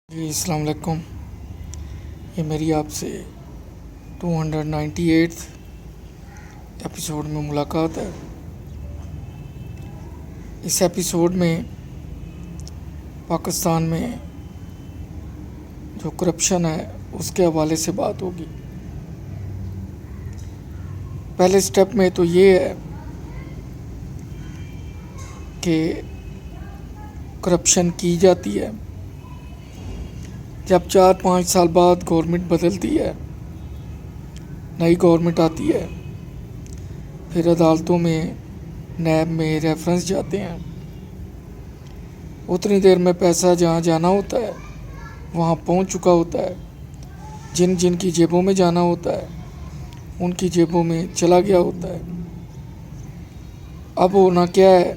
جی السلام علیکم. یہ میری آپ سے 298 ایپیسوڈ میں ملاقات ہے. اس ایپیسوڈ میں پاکستان میں جو کرپشن ہے اس کے حوالے سے بات ہوگی. پہلے سٹیپ میں تو یہ ہے کہ کرپشن کی جاتی ہے جب 4-5 سال بعد گورنمنٹ بدلتی ہے، نئی گورنمنٹ آتی ہے، پھر عدالتوں میں نیب میں ریفرنس جاتے ہیں. اتنی دیر میں پیسہ جہاں جانا ہوتا ہے وہاں پہنچ چکا ہوتا ہے. جن جن کی جیبوں میں جانا ہوتا ہے ان کی جیبوں میں چلا گیا ہوتا ہے. اب ہونا کیا ہے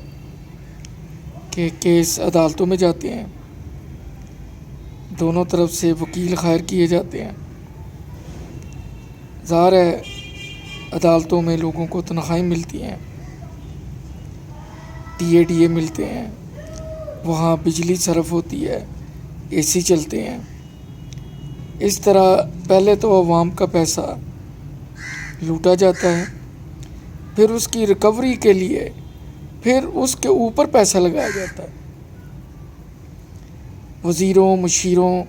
کہ کیس عدالتوں میں جاتے ہیں، دونوں طرف سے وکیل ہائر کیے جاتے ہیں. ظاہر ہے عدالتوں میں لوگوں کو تنخواہیں ملتی ہیں، ڈی اے ملتے ہیں، وہاں بجلی صرف ہوتی ہے، اے سی چلتے ہیں. اس طرح پہلے تو عوام کا پیسہ لوٹا جاتا ہے، پھر اس کی ریکوری کے لیے پھر اس کے اوپر پیسہ لگایا جاتا ہے. وزیروں، مشیروں،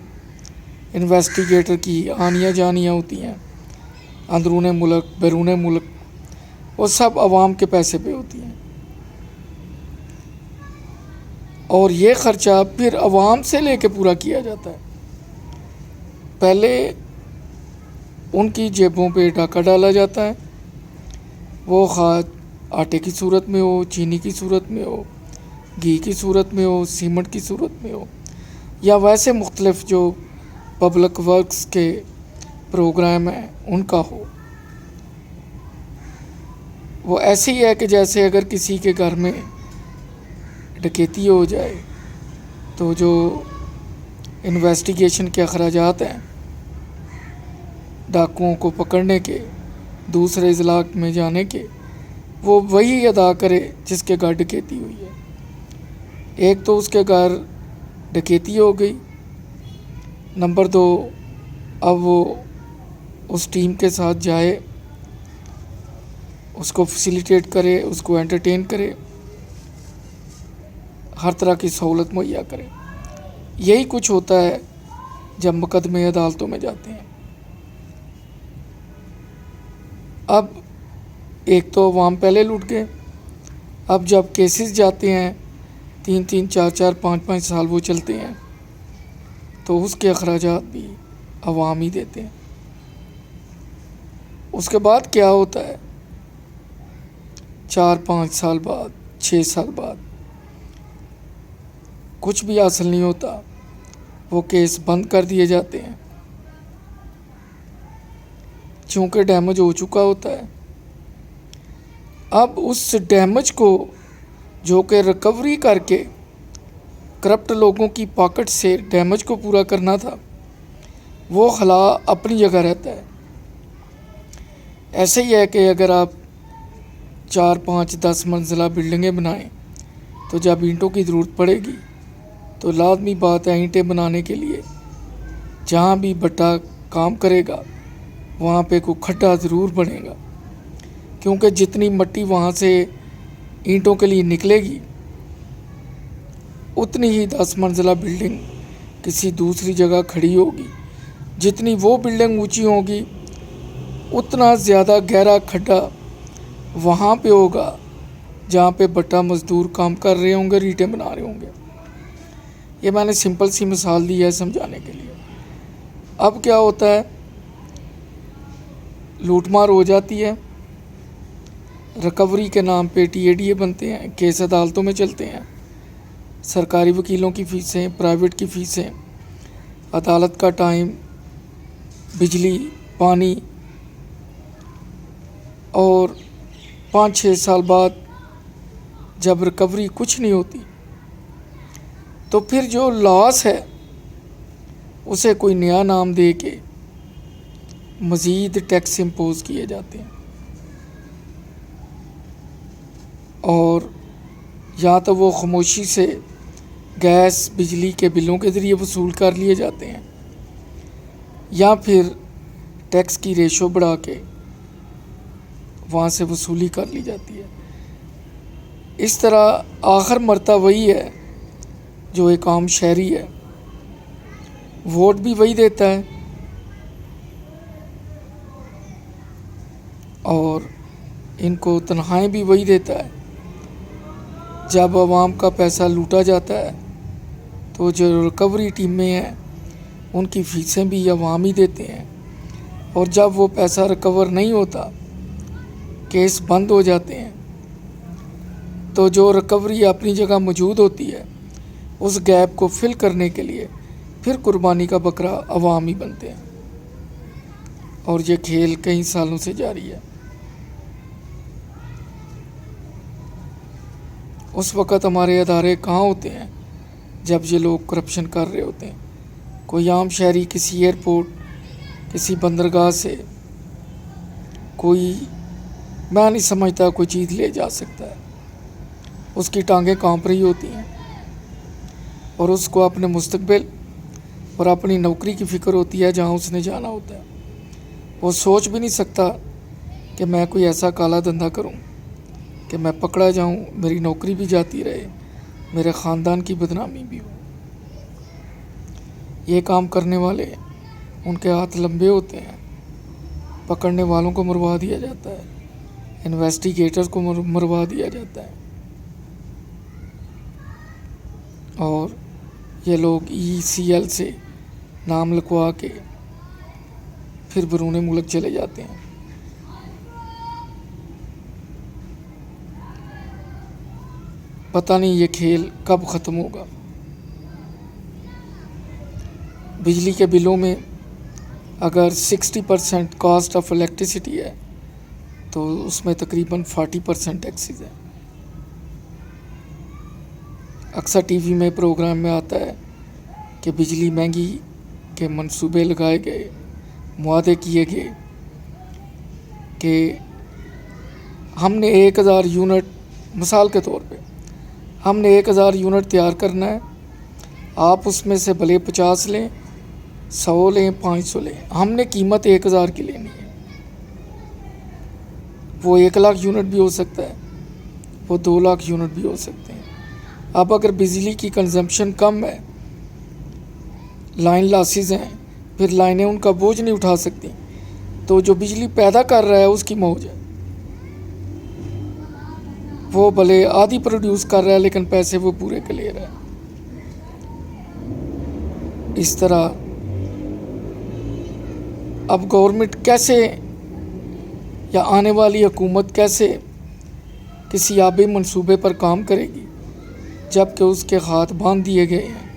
انویسٹیگیٹر کی آنیاں جانیاں ہوتی ہیں اندرون ملک بیرون ملک، وہ سب عوام کے پیسے پہ ہوتی ہیں. اور یہ خرچہ پھر عوام سے لے کے پورا کیا جاتا ہے. پہلے ان کی جیبوں پہ ڈاکہ ڈالا جاتا ہے، وہ خواہ آٹے کی صورت میں ہو، چینی کی صورت میں ہو، گھی کی صورت میں ہو، سیمنٹ کی صورت میں ہو، یا ویسے مختلف جو پبلک ورکس کے پروگرام ہیں ان کا ہو. وہ ایسے ہی ہے کہ جیسے اگر کسی کے گھر میں ڈکیتی ہو جائے تو جو انویسٹیگیشن کے اخراجات ہیں ڈاکوؤں کو پکڑنے کے، دوسرے اضلاع میں جانے کے، وہ وہی ادا کرے جس کے گھر ڈکیتی ہوئی ہے. ایک تو اس کے گھر ڈکیتی ہو گئی، نمبر 2 اب وہ اس ٹیم کے ساتھ جائے، اس کو فیسیلیٹیٹ کرے، اس کو انٹرٹین کرے، ہر طرح کی سہولت مہیا کرے. یہی کچھ ہوتا ہے جب مقدمے عدالتوں میں جاتے ہیں. اب ایک تو عوام پہلے لوٹ گئے، اب جب کیسز جاتے ہیں 3-3 4-4 5-5 سال وہ چلتے ہیں تو اس کے اخراجات بھی عوام ہی دیتے ہیں. اس کے بعد کیا ہوتا ہے 4-5 سال بعد، 6 سال بعد کچھ بھی حاصل نہیں ہوتا، وہ کیس بند کر دیے جاتے ہیں چونکہ ڈیمیج ہو چکا ہوتا ہے. اب اس ڈیمیج کو جو کہ ریکوری کر کے کرپٹ لوگوں کی پاکٹ سے ڈیمیج کو پورا کرنا تھا، وہ خلا اپنی جگہ رہتا ہے. ایسے ہی ہے کہ اگر آپ 4-5-10 منزلہ بلڈنگیں بنائیں تو جب اینٹوں کی ضرورت پڑے گی تو لازمی بات ہے اینٹیں بنانے کے لیے جہاں بھی بٹا کام کرے گا وہاں پہ کوئی کھڈا ضرور بنے گا، کیونکہ جتنی مٹی وہاں سے اینٹوں کے لیے نکلے گی اتنی ہی 10 منزلہ بلڈنگ کسی دوسری جگہ کھڑی ہوگی. جتنی وہ بلڈنگ اونچی ہوگی اتنا زیادہ گہرا کھڈا وہاں پہ ہوگا جہاں پہ بٹا مزدور کام کر رہے ہوں گے، ریٹیں بنا رہے ہوں گے. یہ میں نے سمپل سی مثال دی ہے سمجھانے کے لیے. اب کیا ہوتا ہے، لوٹ مار ہو جاتی ہے، ریکوری کے نام پہ ڈی اے بنتے ہیں، کیس عدالتوں میں چلتے ہیں، سرکاری وکیلوں کی فیسیں، پرائیویٹ کی فیسیں، عدالت کا ٹائم، بجلی، پانی، اور 5-6 سال بعد جب ریکوری کچھ نہیں ہوتی تو پھر جو لاس ہے اسے کوئی نیا نام دے کے مزید ٹیکس امپوز کیے جاتے ہیں. اور یا تو وہ خاموشی سے گیس بجلی کے بلوں کے ذریعے وصول کر لیے جاتے ہیں، یا پھر ٹیکس کی ریشو بڑھا کے وہاں سے وصولی کر لی جاتی ہے۔ اس طرح آخر مرتا وہی ہے جو ایک عام شہری ہے، ووٹ بھی وہی دیتا ہے اور ان کو تنخواہیں بھی وہی دیتا ہے۔ جب عوام کا پیسہ لوٹا جاتا ہے تو جو ریکوری ٹیمیں ہیں ان کی فیسیں بھی عوام ہی دیتے ہیں، اور جب وہ پیسہ ریکور نہیں ہوتا، کیس بند ہو جاتے ہیں، تو جو ریکوری اپنی جگہ موجود ہوتی ہے اس گیپ کو فل کرنے کے لیے پھر قربانی کا بکرا عوام ہی بنتے ہیں، اور یہ کھیل کئی سالوں سے جاری ہے۔ اس وقت ہمارے ادارے کہاں ہوتے ہیں جب یہ لوگ کرپشن کر رہے ہوتے ہیں؟ کوئی عام شہری کسی ایئرپورٹ، کسی بندرگاہ سے کوئی، میں نہیں سمجھتا کوئی چیز لے جا سکتا ہے، اس کی ٹانگیں کانپ رہی ہوتی ہیں، اور اس کو اپنے مستقبل اور اپنی نوکری کی فکر ہوتی ہے جہاں اس نے جانا ہوتا ہے۔ وہ سوچ بھی نہیں سکتا کہ میں کوئی ایسا کالا دھندا کروں کہ میں پکڑا جاؤں، میری نوکری بھی جاتی رہے، میرے خاندان کی بدنامی بھی ہو۔ یہ کام کرنے والے ان کے ہاتھ لمبے ہوتے ہیں، پکڑنے والوں کو مروا دیا جاتا ہے، انویسٹیگیٹر کو مروا دیا جاتا ہے، اور یہ لوگ ECL سے نام لکھوا کے پھر بیرون ملک چلے جاتے ہیں۔ پتہ نہیں یہ کھیل کب ختم ہوگا۔ بجلی کے بلوں میں اگر 60% کاسٹ آف الیکٹریسٹی ہے تو اس میں تقریباً 40% ٹیکسیز ہیں۔ اکثر ٹی وی میں پروگرام میں آتا ہے کہ بجلی مہنگی کے منصوبے لگائے گئے، معاہدے کیے گئے کہ ہم نے 1000 یونٹ، مثال کے طور پہ ہم نے 1000 یونٹ تیار کرنا ہے، آپ اس میں سے بھلے 50 لیں، 100 لیں، 500 لیں، ہم نے قیمت 1000 کی لینی ہے۔ وہ 1 لاکھ یونٹ بھی ہو سکتا ہے، وہ 2 لاکھ یونٹ بھی ہو سکتے ہیں۔ اب اگر بجلی کی کنزمپشن کم ہے، لائن لاسز ہیں، پھر لائنیں ان کا بوجھ نہیں اٹھا سکتی، تو جو بجلی پیدا کر رہا ہے اس کی موج ہے، وہ بھلے آدھی پروڈیوس کر رہا ہے لیکن پیسے وہ پورے کے لے رہا ہے۔ اس طرح اب گورنمنٹ کیسے، یا آنے والی حکومت کیسے کسی آبی منصوبے پر کام کرے گی جب کہ اس کے ہاتھ باندھ دیے گئے ہیں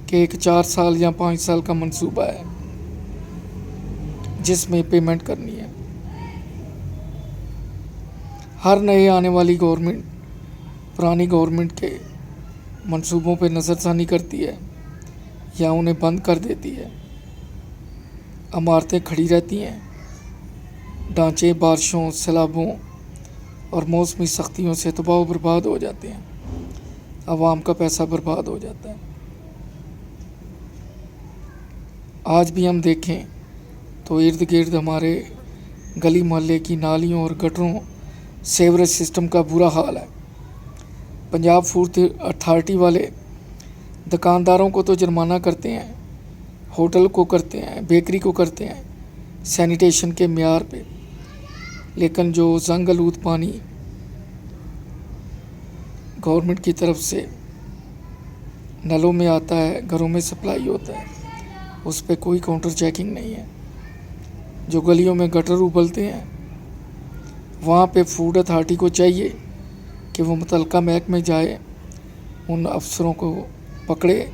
کہ ایک 4 سال یا 5 سال کا منصوبہ ہے جس میں پیمنٹ کرنی ہے۔ ہر نئے آنے والی گورنمنٹ پرانی گورنمنٹ کے منصوبوں پہ نظر ثانی کرتی ہے یا انہیں بند کر دیتی ہے۔ عمارتیں کھڑی رہتی ہیں، ڈھانچے بارشوں، سیلابوں اور موسمی سختیوں سے تباہ و برباد ہو جاتے ہیں، عوام کا پیسہ برباد ہو جاتا ہے۔ آج بھی ہم دیکھیں تو ارد گرد ہمارے گلی محلے کی نالیوں اور گٹروں، سیوریج سسٹم کا برا حال ہے۔ پنجاب فوڈ اتھارٹی والے دکانداروں کو تو جرمانہ کرتے ہیں، ہوٹل کو کرتے ہیں، بیکری کو کرتے ہیں سینیٹیشن کے معیار پہ، لیکن جو زنگ آلود پانی گورنمنٹ کی طرف سے نلوں میں آتا ہے، گھروں میں سپلائی ہوتا ہے، اس پہ کوئی کاؤنٹر چیکنگ نہیں ہے۔ جو گلیوں میں گٹر ابلتے ہیں وہاں پہ فوڈ اتھارٹی کو چاہیے کہ وہ متعلقہ محکمے جائے، ان افسروں کو پکڑے،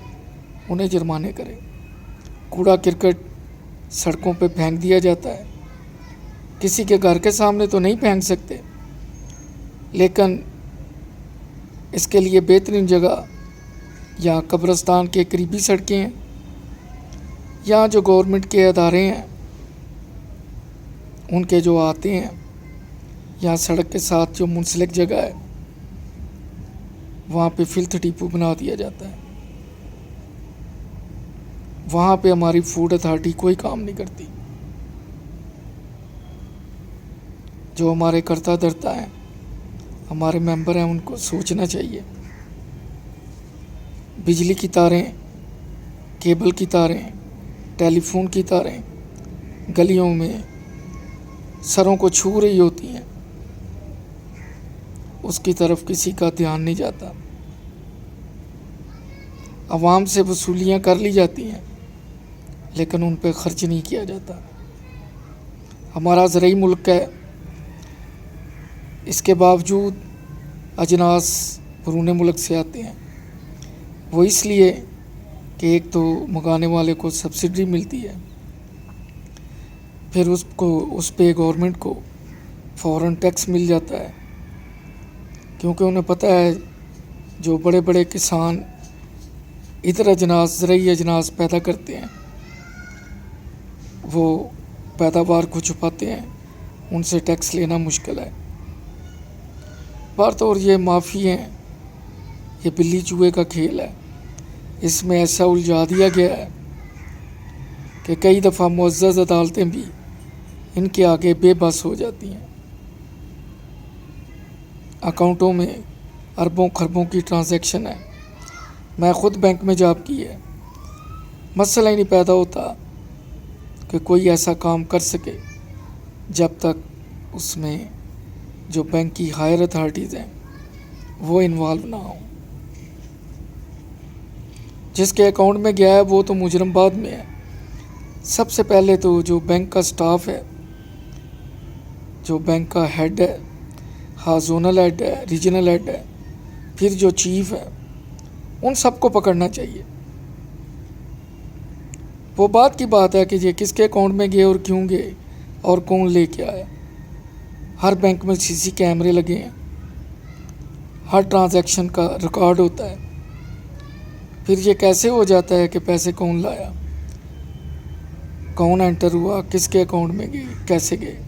انہیں جرمانے کرے۔ کوڑا کرکٹ سڑکوں پہ پھینک دیا جاتا ہے، کسی کے گھر کے سامنے تو نہیں پھینک سکتے، لیکن اس کے لیے بہترین جگہ یا قبرستان کے قریبی سڑکیں ہیں، یا جو گورنمنٹ کے ادارے ہیں ان کے جو آتے ہیں، یا سڑک کے ساتھ جو منسلک جگہ ہے وہاں پہ فلتھ ڈپو بنا دیا جاتا ہے. وہاں پہ ہماری فوڈ اتھارٹی کوئی کام نہیں کرتی. جو ہمارے کرتا دھرتا ہیں، ہمارے ممبر ہیں، ان کو سوچنا چاہیے. بجلی کی تاریں، کیبل کی تاریں، ٹیلی فون کی تاریں گلیوں میں سروں کو چھو رہی ہوتی ہیں، اس کی طرف کسی کا دھیان نہیں جاتا. عوام سے وصولیاں کر لی جاتی ہیں لیکن ان پہ خرچ نہیں کیا جاتا. ہمارا زرعی ملک ہے، اس کے باوجود اجناس بیرون ملک سے آتے ہیں. وہ اس لیے کہ ایک تو منگانے والے کو سبسڈی ملتی ہے، پھر اس پہ گورنمنٹ کو فوراً ٹیکس مل جاتا ہے، کیونکہ انہیں پتہ ہے جو بڑے بڑے کسان ادھر اجناس، زرعی اجناس پیدا کرتے ہیں، وہ پیداوار کو چھپاتے ہیں، ان سے ٹیکس لینا مشکل ہے. بار طور یہ معافی ہیں، یہ بلی چوہے کا کھیل ہے. اس میں ایسا الجھا دیا گیا ہے کہ کئی دفعہ معزز عدالتیں بھی ان کے آگے بے بس ہو جاتی ہیں. اکاؤنٹوں میں اربوں خربوں کی ٹرانزیکشن ہے. میں خود بینک میں جاب کی ہے، مسئلہ ہی نہیں پیدا ہوتا کہ کوئی ایسا کام کر سکے جب تک اس میں جو بینک کی ہائر اتھارٹیز ہیں وہ انوالو نہ ہوں. جس کے اکاؤنٹ میں گیا ہے وہ تو مجرم بعد میں ہے. سب سے پہلے تو جو بینک کا سٹاف ہے، جو بینک کا ہیڈ ہے، ہاں زونل ہیڈ ہے، ریجنل ہیڈ ہے، پھر جو چیف ہے، ان سب کو پکڑنا چاہیے. وہ بات کی بات ہے کہ یہ کس کے اکاؤنٹ میں گئے اور کیوں گئے اور کون لے کے آیا. ہر بینک میں سی سی کیمرے لگے ہیں، ہر ٹرانزیکشن کا ریکارڈ ہوتا ہے. پھر یہ کیسے ہو جاتا ہے کہ پیسے کون لایا، کون انٹر ہوا، کس کے اکاؤنٹ میں گئے، کیسے گئے.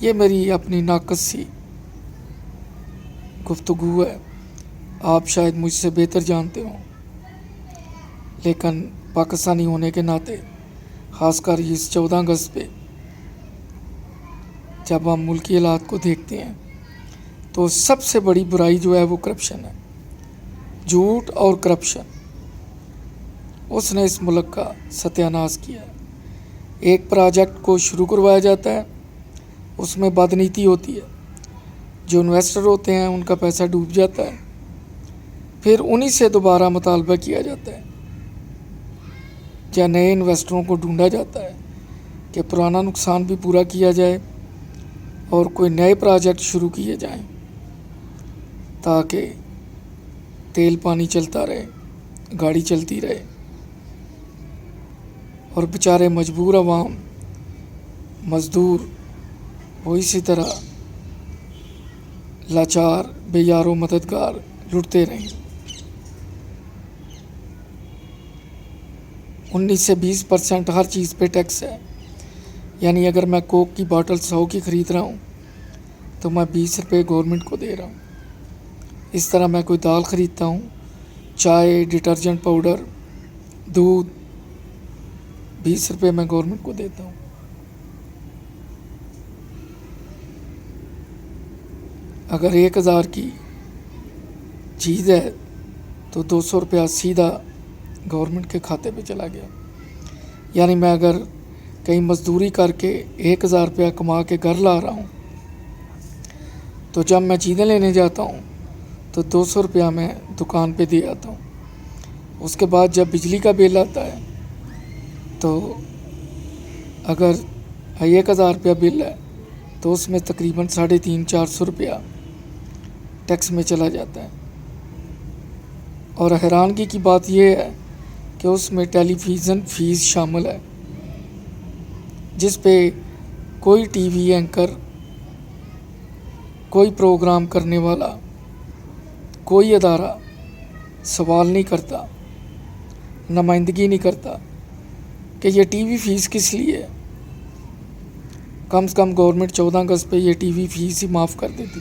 یہ میری اپنی ناقص سی گفتگو ہے، آپ شاید مجھ سے بہتر جانتے ہوں، لیکن پاکستانی ہونے کے ناطے خاص کر اس 14 اگست پہ جب ہم ملکی حالات کو دیکھتے ہیں تو سب سے بڑی برائی جو ہے وہ کرپشن ہے. جھوٹ اور کرپشن، اس نے اس ملک کا ستیہ ناش کیا ہے. ایک پروجیکٹ کو شروع کروایا جاتا ہے، اس میں بدنیتی ہوتی ہے، جو انویسٹر ہوتے ہیں ان کا پیسہ ڈوب جاتا ہے، پھر انہی سے دوبارہ مطالبہ کیا جاتا ہے یا نئے انویسٹروں کو ڈھونڈا جاتا ہے کہ پرانا نقصان بھی پورا کیا جائے اور کوئی نئے پروجیکٹ شروع کیے جائیں تاکہ تیل پانی چلتا رہے، گاڑی چلتی رہے. اور بیچارے مجبور عوام، مزدور، وہ اسی طرح لاچار، بے یار و مددگار لٹتے رہیں. 19 سے 20% ہر چیز پہ ٹیکس ہے. یعنی اگر میں کوک کی باٹل 100 کی خرید رہا ہوں تو میں 20 روپے گورنمنٹ کو دے رہا ہوں. اس طرح میں کوئی دال خریدتا ہوں، چائے، ڈٹرجنٹ پاؤڈر، دودھ، 20 روپے میں گورنمنٹ کو دیتا ہوں. اگر 1000 کی چیز ہے تو 200 روپیہ سیدھا گورنمنٹ کے کھاتے پہ چلا گیا. یعنی میں اگر کہیں مزدوری کر کے 1000 روپیہ کما کے گھر لا رہا ہوں تو جب میں چیزیں لینے جاتا ہوں تو 200 روپیہ میں دکان پہ دے آتا ہوں. اس کے بعد جب بجلی کا بل آتا ہے تو اگر 1000 روپیہ بل ہے تو اس میں تقریباً 350-400 روپیہ ٹیکس میں چلا جاتا ہے. اور حیرانگی کی بات یہ ہے کہ اس میں ٹیلی ویژن فیس شامل ہے، جس پہ کوئی ٹی وی اینکر، کوئی پروگرام کرنے والا، کوئی ادارہ سوال نہیں کرتا، نمائندگی نہیں کرتا کہ یہ ٹی وی فیس کس لیے ہے. کم سے کم گورنمنٹ 14 اگست پہ یہ ٹی وی فیس ہی معاف کر دیتی.